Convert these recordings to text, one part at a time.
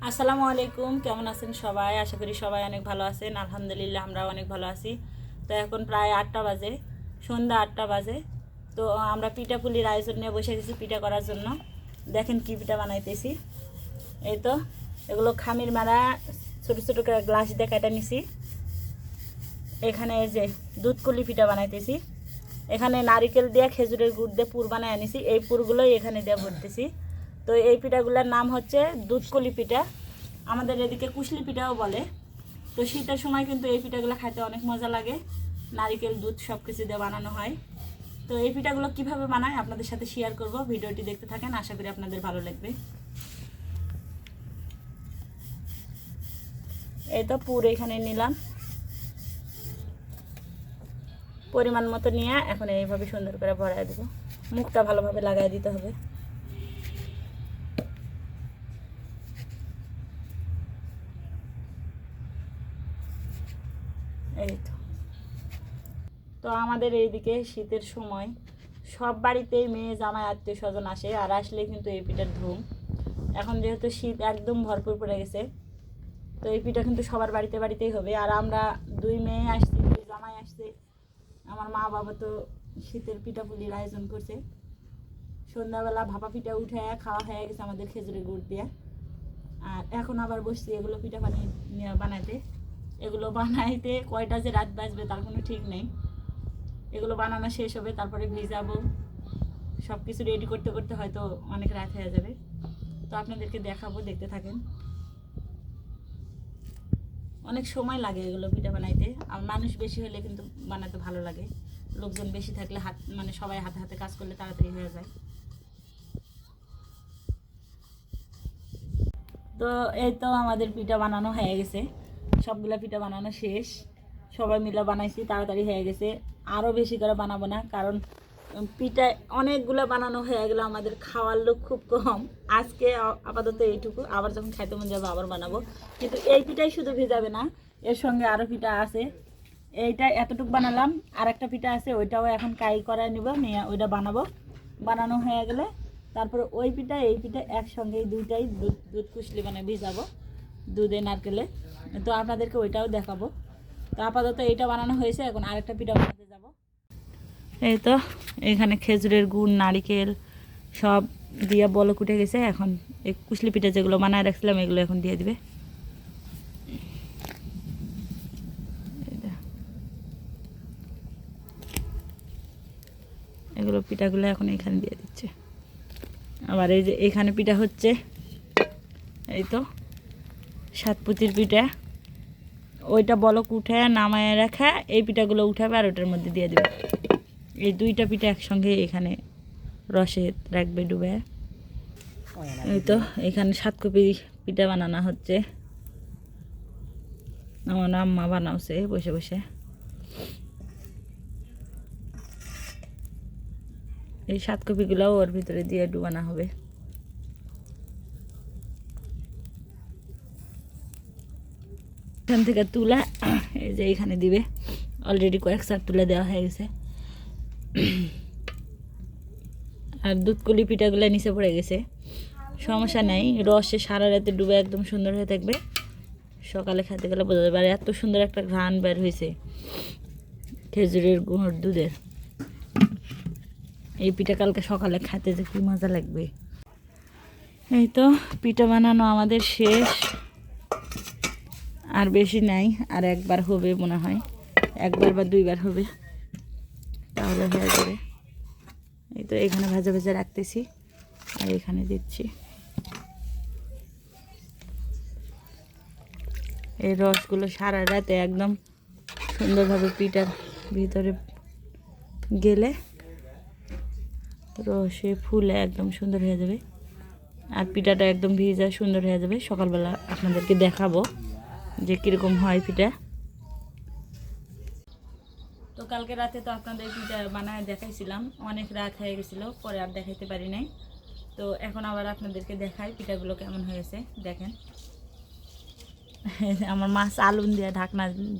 আসসালামু আলাইকুম, কেমন আছেন সবাই? আশা করি সবাই অনেক ভালো আছেন। আলহামদুলিল্লাহ আমরাও অনেক ভালো আছি। তো এখন প্রায় 8টা বাজে, সন্ধ্যা 8টা বাজে। তো আমরা পিঠা পুলির আয়োজন নিয়ে বসে গেছি পিঠা করার জন্য। দেখেন কি পিঠা বানাইতেছি। এই তো এগুলো খামির মারা ছোটো ছোটো করে গ্লাস দিয়ে কেটে নিছি। এখানে এই যে দুধকুলি পিঠা বানাইতেছি। এখানে নারিকেল দিয়ে খেজুরের গুড় দিয়ে পুর বানায় আনিছি। এই পুরগুলোই এখানে দিয়ে ভরতেছি। তো এই পিঠাগুলোর নাম হচ্ছে দুধকলি পিঠা, আমাদের এদিকে কুশলি পিঠাও বলে। তো শীতের সময় কিন্তু এই পিঠাগুলো খাইতে অনেক মজা লাগে। নারিকেল দুধ সব কিছু দিয়ে বানানো হয়। তো এই পিঠাগুলো কীভাবে বানায় আপনাদের সাথে শেয়ার করব। ভিডিওটি দেখতে থাকেন, আশা করি আপনাদের ভালো লাগবে। এই তো পুর এখানে নিলাম, পরিমাণ মতো নিয়ে এখন এইভাবে সুন্দর করে ভরাই দেবো। মুখটা ভালোভাবে লাগাই দিতে হবে। এই তো আমাদের এইদিকে শীতের সময় সব বাড়িতেই মেয়ে জামাই আত্মীয় স্বজন আসে, আর আসলে কিন্তু এই পিঠার ধুম। এখন যেহেতু শীত একদম ভরপুর পড়ে গেছে, তো এই পিঠা কিন্তু সবার বাড়িতে বাড়িতেই হবে। আর আমরা দুই মেয়ে আসছি, দুই জামাই আসছে। আমার মা বাবা তো শীতের পিঠা পুলির আয়োজন করছে। সন্ধ্যাবেলা ভাপা পিঠা উঠে খাওয়া হয়ে গেছে আমাদের খেজুরের গুড় দিয়ে। আর এখন আবার বসছি এগুলো পিঠা বানাইতে। এগুলো বানাইতে কয়টা যে রাত বাজবে তার কোনো ঠিক নেই। এগুলো বানানো শেষ হবে, তারপরে ভিজাবো, সব কিছু রেডি করতে করতে হয়তো অনেক রাত হয়ে যাবে। তো আপনাদেরকে দেখাবো, দেখতে থাকেন। অনেক সময় লাগে এগুলো পিঠা বানাইতে, আর মানুষ বেশি হলে কিন্তু বানাতে ভালো লাগে। লোকজন বেশি থাকলে সবাই হাতে হাতে কাজ করলে তাড়াতাড়ি হয়ে যায়। তো এই তো আমাদের পিঠা বানানো হয়ে গেছে, সবগুলা পিঠা বানানো শেষ। সবাই মিলে বানাইছি, তাড়াতাড়ি হয়ে গেছে। আরও বেশি করে বানাবো না, কারণ পিঠা অনেকগুলো বানানো হয়ে গেলো, আমাদের খাওয়ার লোক খুব কম। আজকে আপাতত এইটুকু, আবার যখন খাইতে মন যাবে আবার বানাবো। কিন্তু এই পিঠাই শুধু ভেজাবে না, এর সঙ্গে আরও পিঠা আছে। এইটা এতটুকু বানালাম, আর একটা পিঠা আছে, ওইটাও এখন কাই করায় নিব, নিয়ে ওইটা বানাবো। বানানো হয়ে গেলে তারপরে ওই পিঠা এই পিঠা একসঙ্গে দুইটাই দুধ কুশলি ভিজাবো দুধে নারকেলে। তো আপনাদেরকে ওইটাও দেখাবো। তো আপাতত এইটা বানানো হয়েছে, এখন আরেকটা পিঠা বানাতে যাব। এই তো এখানে খেজুরের গুড় নারিকেল সব দিয়ে বলক উঠে গেছে। এখন এই কুশলি পিঠা যেগুলো বানায় রাখছিলাম এগুলো এখন দিয়ে দিবে। এগুলো পিঠাগুলো এখন এখানে দিয়ে দিচ্ছে। আবার এই যে এখানে পিঠা হচ্ছে, এই তো সাতপুতির পিঠা। ওইটা বলক উঠে নামায় রাখা, এই পিঠাগুলো উঠাবে আর ওটার মধ্যে দিয়ে দেবে। এই দুইটা পিঠা একসঙ্গে এখানে রসে রাখবে ডুবে। এই তো এখানে 7 কপি পিঠা বানানো হচ্ছে, আমার আম্মা বানাওছে বসে বসে। এই 7 কপিগুলো ওর ভিতরে দিয়ে ডুবানো হবে। এখান থেকে তুলে এই যে এখানে দিবে। অলরেডি কয়েক সার তুলে দেওয়া হয়ে গেছে। আর দুধকলি পিঠাগুলো নিচে পড়ে গেছে, সমস্যা নেই। রসে সারা রাতে ডুবে একদম সুন্দর হয়ে থাকবে। সকালে খেতে গেলে বোঝা যাবে। আর এত সুন্দর একটা ঘ্রাণ বের হয়েছে খেজুরের গুড় দুধের। এই পিঠা কালকে সকালে খেতে যে কি মজা লাগবে। এই তো পিঠা বানানো আমাদের শেষ, আর বেশি নাই। আর একবার হবে মনে হয়, একবার বা দুইবার হবে, তাহলে হয়ে যাবে। এই তো এখানে ভাজা ভাজা রাখতেছি আর এখানে দিচ্ছি। এই রসগুলো সারা রাতে একদম সুন্দরভাবে পিঠার ভিতরে গেলে রসে ফুলে একদম সুন্দর হয়ে যাবে। আর পিঠাটা একদম ভিজা সুন্দর হয়ে যাবে। সকালবেলা আপনাদেরকে দেখাবো যে কীরকম হয় পিঠা। তো কালকে রাতে তো আপনাদের পিঠা বানায় দেখাইছিলাম, অনেক রাত হয়ে গেছিলো, পরে আর দেখাইতে পারি নাই। তো এখন আবার আপনাদেরকে দেখাই পিঠাগুলো কেমন হয়েছে। দেখেন আমার মা চালুন দিয়ে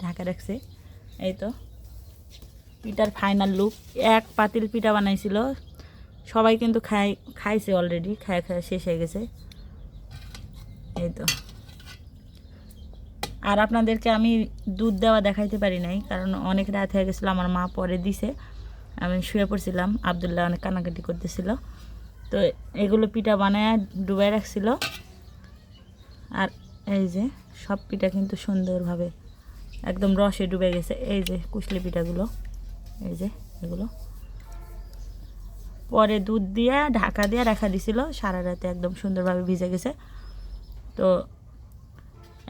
ঢাকা রাখছে। এই তো পিঠার ফাইনাল লুক। এক পাতিল পিঠা বানাইছিল, সবাই কিন্তু খাইছে অলরেডি, খায় শেষ হয়ে গেছে। এই তো আর আপনাদেরকে আমি দুধ দেওয়া দেখাইতে পারি নাই, কারণ অনেক রাত হয়ে গেছিলো, আমার মা পরে দিছে, আমি শুয়ে পড়ছিলাম, আবদুল্লাহ অনেক কান্নাকাটি করতেছিল। তো এগুলো পিঠা বানায় ডুবাই রাখছিল। আর এই যে সব পিঠা কিন্তু সুন্দরভাবে একদম রসে ডুবে গেছে। এই যে কুশলি পিঠাগুলো, এই যে এগুলো পরে দুধ দিয়ে ঢাকা দিয়ে রাখা দিছিল, সারা রাতে একদম সুন্দরভাবে ভিজে গেছে। তো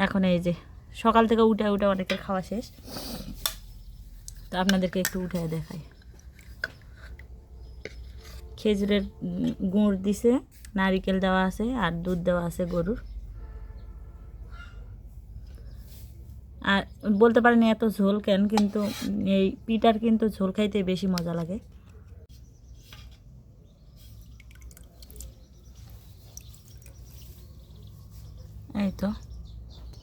এখন এই যে সকাল থেকে উঠে উঠে অনেকের খাওয়া শেষ। তো আপনাদেরকে একটু উঠে দেখাই। খেজুরের গুড় দিছে, নারিকেল দেওয়া আছে, আর দুধ দেওয়া আছে গরুর। আর বলতে পারেন এত ঝোল কেন, কিন্তু এই পিঠার কিন্তু ঝোল খাইতে বেশি মজা লাগে। এই তো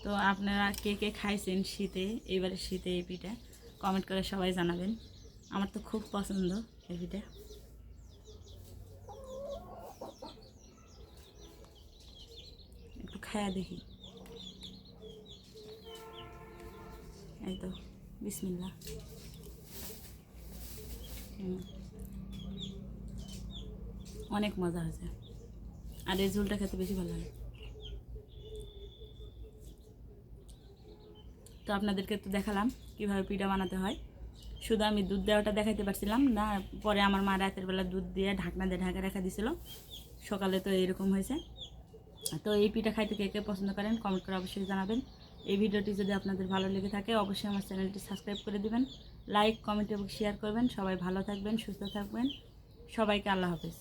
তো আপনারা কে কে খাইছেন শীতে, এবারে শীতে এই পিঠা কমেন্ট করে সবাই জানাবেন। আমার তো খুব পছন্দ এই পিঠা। একটু খায়া দেখি। এই তো বিসমিল্লাহ। অনেক মজা হয়েছে, আর এই ঝোলটা খেতে বেশি ভালো লাগে। তো আপনাদেরকে তো দেখালাম কীভাবে পিঠা বানাতে হয়, শুধু আমি দুধ দেওয়াটা দেখাইতে পারছিলাম না। পরে আমার মা রাতের বেলা দুধ দিয়ে ঢাকনা দিয়ে ঢাকা রাখা দিছিল, সকালে তো এরকম হয়েছে। তো এই পিঠা খাইতে কে কে পছন্দ করেন কমেন্ট করে অবশ্যই জানাবেন। এই ভিডিওটি যদি আপনাদের ভালো লেগে থাকে অবশ্যই আমার চ্যানেলটি সাবস্ক্রাইব করে দিবেন, লাইক কমেন্ট এবং শেয়ার করবেন। সবাই ভালো থাকবেন, সুস্থ থাকবেন। সবাইকে আল্লাহ হাফেজ।